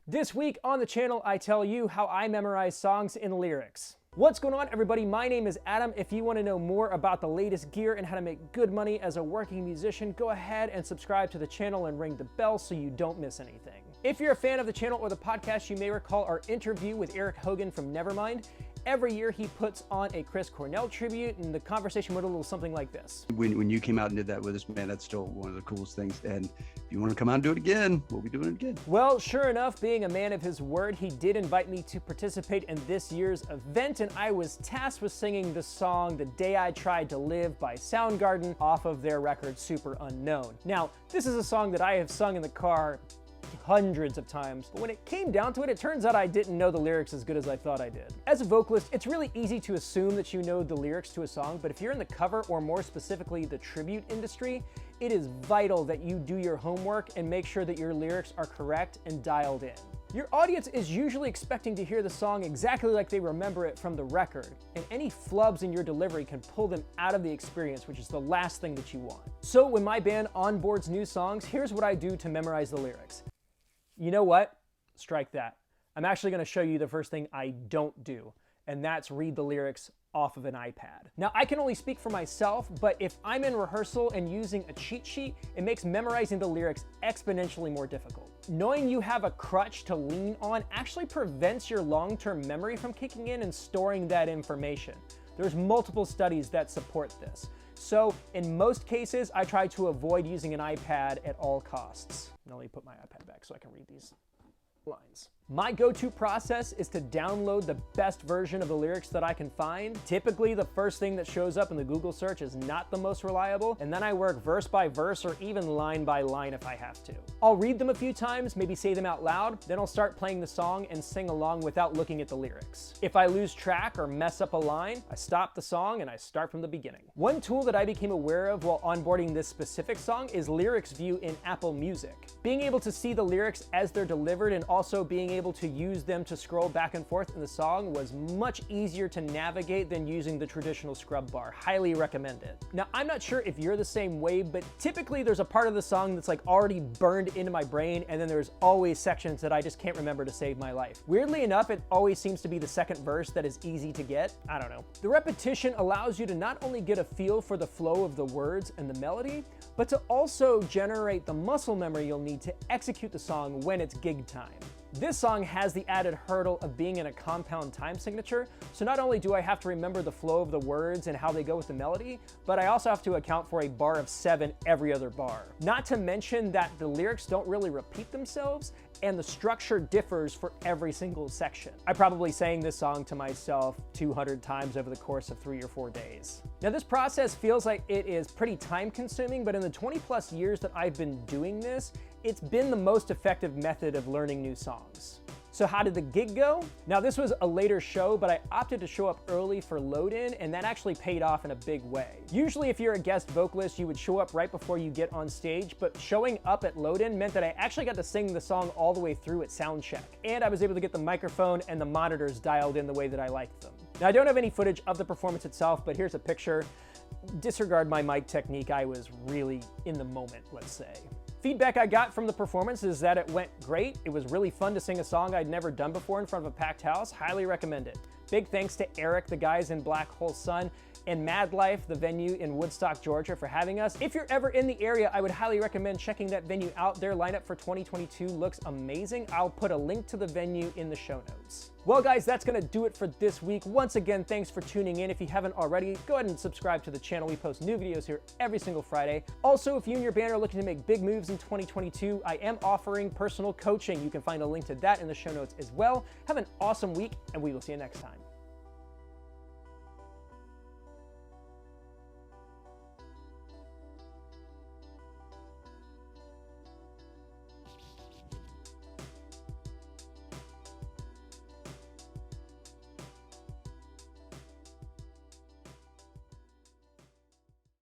This week on the channel, I tell you how I memorize songs and lyrics. What's going on, everybody? My name is Adam. If you want to know more about the latest gear and how to make good money as a working musician, go ahead and subscribe to the channel and ring the bell so you don't miss anything. If you're a fan of the channel or the podcast, you may recall our interview with Eric Hogan from Nevermind. Every year he puts on a Chris Cornell tribute, and the conversation went a little something like this. When you came out and did that with us, man, that's still one of the coolest things. And if you want to come out and do it again, we'll be doing it again. Well, sure enough, being a man of his word, he did invite me to participate in this year's event, and I was tasked with singing the song The Day I Tried to Live by Soundgarden off of their record Super Unknown. Now, this is a song that I have sung in the car hundreds of times, but when it came down to it, it turns out I didn't know the lyrics as good as I thought I did. As a vocalist, it's really easy to assume that you know the lyrics to a song, but if you're in the cover, or more specifically the tribute industry, it is vital that you do your homework and make sure that your lyrics are correct and dialed in. Your audience is usually expecting to hear the song exactly like they remember it from the record, and any flubs in your delivery can pull them out of the experience, which is the last thing that you want. So when my band onboards new songs, here's what I do to memorize the lyrics. You know what? Strike that. I'm actually going to show you the first thing I don't do, and that's read the lyrics off of an iPad. Now, I can only speak for myself, but if I'm in rehearsal and using a cheat sheet, it makes memorizing the lyrics exponentially more difficult. Knowing you have a crutch to lean on actually prevents your long-term memory from kicking in and storing that information. There's multiple studies that support this. So in most cases, I try to avoid using an iPad at all costs. Now let me put my iPad back so I can read these lines. My go-to process is to download the best version of the lyrics that I can find. Typically, the first thing that shows up in the Google search is not the most reliable, and then I work verse by verse or even line by line if I have to. I'll read them a few times, maybe say them out loud, then I'll start playing the song and sing along without looking at the lyrics. If I lose track or mess up a line, I stop the song and I start from the beginning. One tool that I became aware of while onboarding this specific song is Lyrics View in Apple Music. Being able to see the lyrics as they're delivered and also being able to use them to scroll back and forth in the song was much easier to navigate than using the traditional scrub bar. Highly recommend it. Now, I'm not sure if you're the same way, but typically there's a part of the song that's like already burned into my brain, and then there's always sections that I just can't remember to save my life. Weirdly enough, it always seems to be the second verse that is easy to get. I don't know. The repetition allows you to not only get a feel for the flow of the words and the melody, but to also generate the muscle memory you'll need to execute the song when it's gig time. This song has the added hurdle of being in a compound time signature, so not only do I have to remember the flow of the words and how they go with the melody, but I also have to account for a bar of 7 every other bar. Not to mention that the lyrics don't really repeat themselves, and the structure differs for every single section. I probably sang this song to myself 200 times over the course of 3 or 4 days. Now, this process feels like it is pretty time consuming, but in the 20+ years that I've been doing this, it's been the most effective method of learning new songs. So how did the gig go? Now, this was a later show, but I opted to show up early for load-in, and that actually paid off in a big way. Usually, if you're a guest vocalist, you would show up right before you get on stage, but showing up at load-in meant that I actually got to sing the song all the way through at sound check, and I was able to get the microphone and the monitors dialed in the way that I liked them. Now, I don't have any footage of the performance itself, but here's a picture. Disregard my mic technique. I was really in the moment, let's say. Feedback I got from the performance is that it went great. It was really fun to sing a song I'd never done before in front of a packed house. Highly recommend it. Big thanks to Eric, the guys in Black Hole Sun, and Mad Life, the venue in Woodstock, Georgia, for having us. If you're ever in the area, I would highly recommend checking that venue out. Their lineup for 2022 looks amazing. I'll put a link to the venue in the show notes. Well, guys, that's gonna do it for this week. Once again, thanks for tuning in. If you haven't already, go ahead and subscribe to the channel. We post new videos here every single Friday. Also, if you and your band are looking to make big moves in 2022, I am offering personal coaching. You can find a link to that in the show notes as well. Have an awesome week, and we will see you next time.